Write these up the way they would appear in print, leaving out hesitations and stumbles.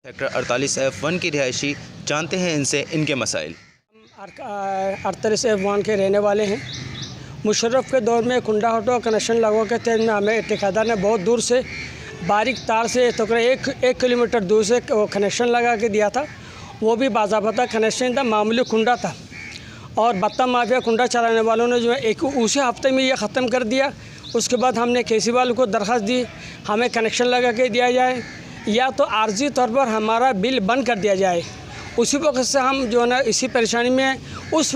Sector 48F1 की रिहायशी, जानते हैं इनसे इनके मसाइल। 48F1 के रहने वाले हैं। मुशर्रफ के दौर में कुंडा हटो कनेक्शन लगवा के थे, हमें ठेकेदार ने बहुत दूर से बारीक तार से तकरीबन एक किलोमीटर दूर से वो कनेक्शन लगा के दिया था। वो भी बाज़ाब्ता कनेक्शन था, मामूली कुंडा था। और बत्ता माफिया कुंडा चलाने वालों ने जो है एक उसी हफ्ते में ये ख़त्म कर दिया। उसके बाद हमने केसीवाल को दरख्वास्त दी, हमें कनेक्शन लगा के दिया जाए या तो आर्जी तौर पर हमारा बिल बंद कर दिया जाए। उसी वक्त से हम जो है ना इसी परेशानी में हैं। उस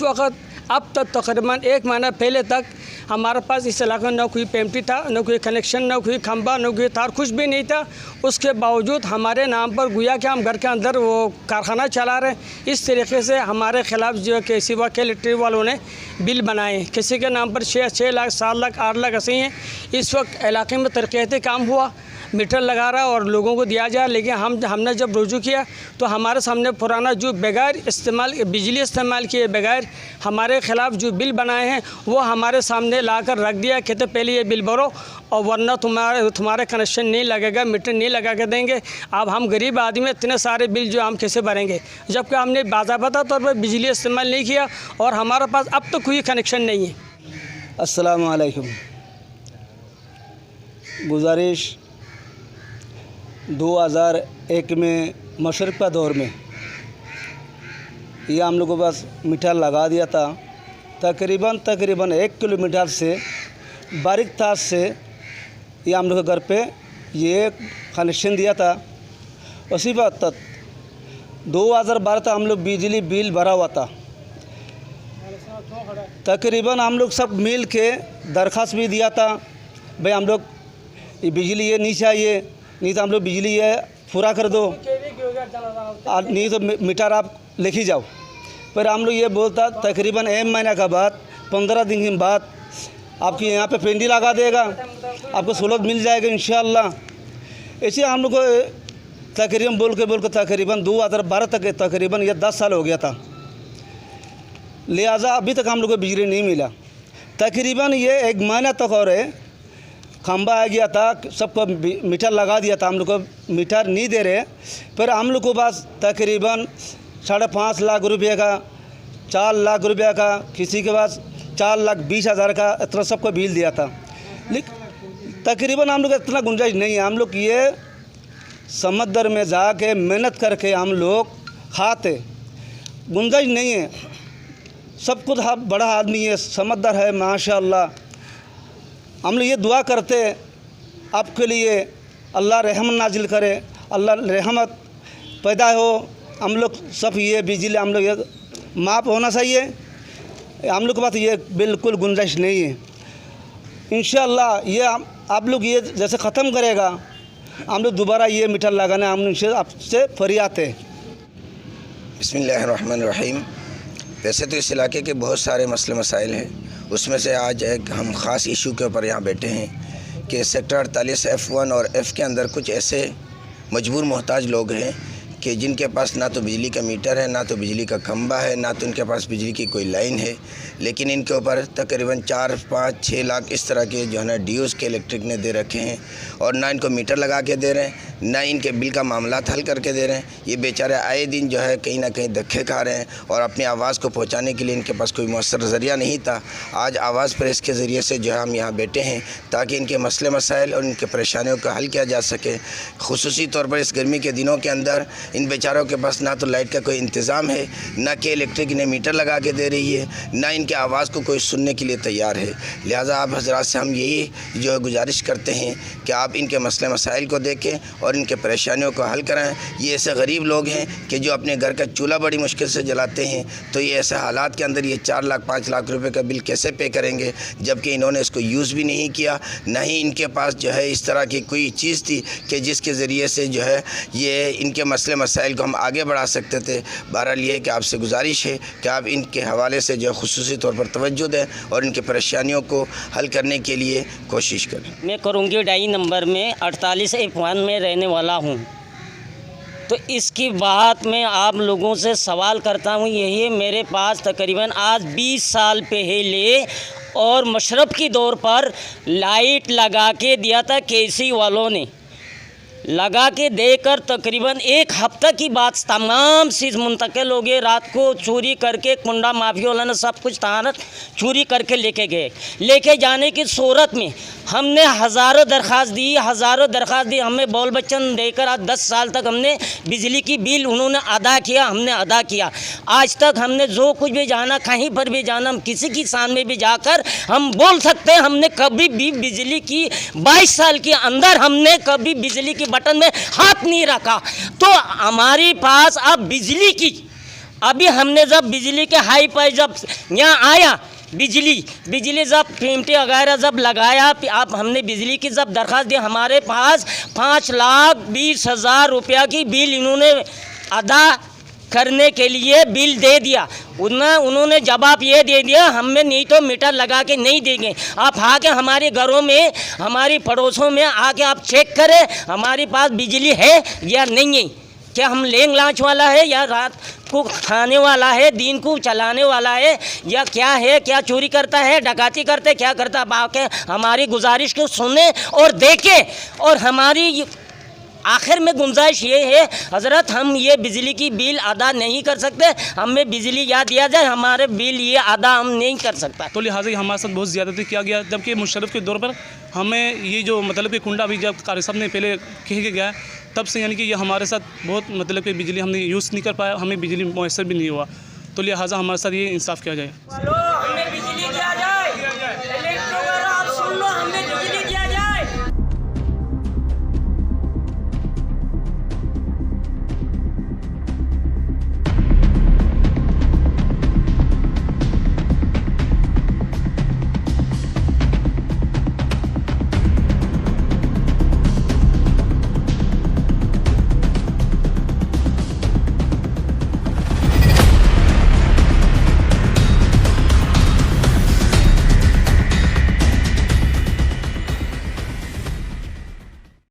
वक्त अब तक तकरीबन एक महीना पहले तक हमारे पास इस इलाके में न कोई पेमटी था, न कोई कनेक्शन, न कोई खंबा, न कोई तार, कुछ भी नहीं था। उसके बावजूद हमारे नाम पर गोया कि हम घर के अंदर वो कारखाना चला रहे हैं। इस तरीके से हमारे ख़िलाफ़ जो के सिवा के इलेक्ट्रिक वालों ने बिल बनाए, किसी के नाम पर 6 लाख 7 लाख 8 लाख ऐसे हैं। इस वक्त इलाके में तरक्याती काम हुआ, मीटर लगा रहा और लोगों को दिया जाए, लेकिन हमने जब रुजू किया तो हमारे सामने पुराना जो बगैर बिजली इस्तेमाल किए बगैर हमारे ख़िलाफ़ जो बिल बनाए हैं वो हमारे सामने लाकर रख दिया। कहते पहले ये बिल भरो और वरना तुम्हारे कनेक्शन नहीं लगेगा, मीटर नहीं लगा के देंगे। अब हम गरीब आदमी इतने सारे बिल जो हम कैसे भरेंगे, जबकि हमने बाज़ाब्ता तौर पर बिजली इस्तेमाल नहीं किया और हमारे पास अब तक कोई कनेक्शन नहीं है। अस्सलाम वालेकुम। गुजारिश 2001 में मशरक़ का दौर में ये हम लोगों के पास मीटर लगा दिया था। तकरीबन 1 किलोमीटर से बारीक तार से ये हम लोग के घर पे ये कनेक्शन दिया था। उसी वक्त तक 2012 तक हम लोग बिजली बिल भरा हुआ था। तकरीबन हम लोग सब मिल के दरख्वास्त भी दिया था, भाई हम लोग ये बिजली ये नहीं चाहिए, नहीं तो हम लोग बिजली ये पूरा कर दो, नहीं तो मीटर आप लेके जाओ। पर हम लोग ये बोलता तकरीबन 1 महीने का बाद 15 दिन के बाद आपकी यहाँ पे पेंडी लगा देगा, आपको सहूलत मिल जाएगा इंशाअल्लाह। ऐसे हम लोग को तकरीबन बोल के तकरीबन 2012 तक तकरीबन ये 10 साल हो गया था। लिहाजा अभी तक हम लोग को बिजली नहीं मिला। तकरीबन ये 1 महीना तक और है, खंबा आ गया था, सबको मीटर लगा दिया था, हम लोग को मीटर नहीं दे रहे। पर हम लोग को पास तकरीबन 5.5 लाख रुपये का, 4 लाख रुपये का, किसी के पास 4,20,000 का, इतना सबको बिल दिया था। लेकिन तकरीबन हम लोग इतना गुंजाइश नहीं है। हम लोग ये समंदर में जाके मेहनत करके हम लोग खाते, गुंजाइश नहीं है। सब कुछ बड़ा आदमी है, समंदर है माशाअल्लाह। हम लोग ये दुआ करते आपके लिए अल्लाह रहमत नाजिल करे, अल्लाह रहमत पैदा हो। हम लोग सब ये बिजली हम लोग ये माफ़ होना चाहिए। हम लोग के पास ये बिल्कुल गुंजाइश नहीं है। इंशाअल्लाह ये आप लोग ये जैसे ख़त्म करेगा, हम लोग दोबारा ये मीटर लगाना हम आपसे फरियाद है। बिस्मिल्लाहिर्रहमानिर्रहीम। वैसे तो इस इलाके के बहुत सारे मसले मसाइल हैं, उसमें से आज एक हम ख़ास इशू के ऊपर यहाँ बैठे हैं कि सेक्टर 48F1 और F के अंदर कुछ ऐसे मजबूर मोहताज लोग हैं कि जिनके पास ना तो बिजली का मीटर है, ना तो बिजली का खंबा है, ना तो इनके पास बिजली की कोई लाइन है, लेकिन इनके ऊपर तकरीबन 4, 5, 6 लाख इस तरह के जो है ना ड्यूज़ के इलेक्ट्रिक ने दे रखे हैं और ना इनको मीटर लगा के दे रहे हैं, ना इनके बिल का मामला हल करके दे रहे हैं। ये बेचारे आए दिन जो है कहीं ना कहीं धक्के खा रहे हैं और अपनी आवाज़ को पहुँचाने के लिए इनके पास कोई मौसर ज़रिया नहीं था। आज आवाज़ प्रेस के ज़रिए से जो है हम यहाँ बैठे हैं ताकि इनके मसले मसाइल और इनके परेशानियों का हल किया जा सके। खुसूसी तौर पर इस गर्मी के दिनों के अंदर इन बेचारों के पास ना तो लाइट का कोई इंतज़ाम है, ना कि इलेक्ट्रिक इन्हें मीटर लगा के दे रही है, ना इनके आवाज़ को कोई सुनने के लिए तैयार है। लिहाजा आप हज़रात से हम यही जो है गुजारिश करते हैं कि आप इनके मसले मसाइल को देखें और इनके परेशानियों को हल कराएं। ये ऐसे गरीब लोग हैं कि जो अपने घर का चूल्हा बड़ी मुश्किल से जलाते हैं, तो ये ऐसे हालात के अंदर ये 4 लाख 5 लाख रुपए का बिल कैसे पे करेंगे, जबकि इन्होंने इसको यूज़ भी नहीं किया, ना ही इनके पास जो है इस तरह की कोई चीज़ थी कि जिसके ज़रिए से जो है ये इनके मसले मसाइल को हम आगे बढ़ा सकते थे। बहरहाल ये है कि आपसे गुजारिश है कि आप इनके हवाले से जो है खुसूसी तौर पर तवज्जो दें और इनकी परेशानियों को हल करने के लिए कोशिश करें। मैं करंगी डाई नंबर में 48F1 में रहने वाला हूँ। तो इसकी बात मैं आप लोगों से सवाल करता हूँ। यही मेरे पास तकरीबन आज 20 साल पहले और मशरफ की दौर पर लाइट लगा के दिया था केसी वालों ने। लगा के देकर तकरीबन एक हफ्ता की बात, तमाम चीज़ मुंतकिल हो गए। रात को चोरी करके कुंडा माफिया वाला ने सब कुछ तहारत चोरी करके लेके गए। लेके जाने की सूरत में हमने हज़ारों दरख्वास्त दी, हमें बॉल बच्चन देकर आज 10 साल तक हमने बिजली की बिल उन्होंने अदा किया, हमने अदा किया। आज तक हमने जो कुछ भी जाना, कहीं पर भी जाना, हम किसी की सामने भी जाकर हम बोल सकते हैं हमने कभी भी बिजली की 22 साल के अंदर हमने कभी बिजली की बटन में हाथ नहीं रखा। तो हमारे पास अब बिजली की, अभी हमने जब बिजली के हाई पर जब यहाँ आया, बिजली जब कीमतें वगैरह जब लगाया, आप हमने बिजली की जब दरख्वास्त दी, हमारे पास 5,20,000 रुपया की बिल इन्होंने अदा करने के लिए बिल दे दिया। उन्होंने जवाब ये दे दिया हमें नहीं तो मीटर लगा के नहीं देंगे। आप आके हमारे घरों में, हमारी पड़ोसों में आके आप चेक करें हमारे पास बिजली है या नहीं है, क्या हम लेंग लांच वाला है या रात को खाने वाला है, दिन को चलाने वाला है, या क्या है, क्या चोरी करता है, डकैती करते, क्या करता है। आके हमारी गुजारिश को सुने और देखें। और हमारी आखिर में गुंजाइश ये है हज़रत, हम ये बिजली की बिल अदा नहीं कर सकते, हमें बिजली याद दिया जाए, हमारे बिल ये अदा हम नहीं कर सकता। तो लिहाजा ही हमारे साथ बहुत ज़्यादती किया गया। जबकि मुशर्रफ के दौर पर हमें ये जो मतलब कि कुंडा भी जब कारी साहब ने पहले कह के गया, तब से यानी कि ये हमारे साथ बहुत मतलब कि बिजली हमने यूज़ नहीं कर पाया, हमें बिजली मुयसर भी नहीं हुआ। तो लिहाजा हमारे साथ ये इंसाफ किया जाए।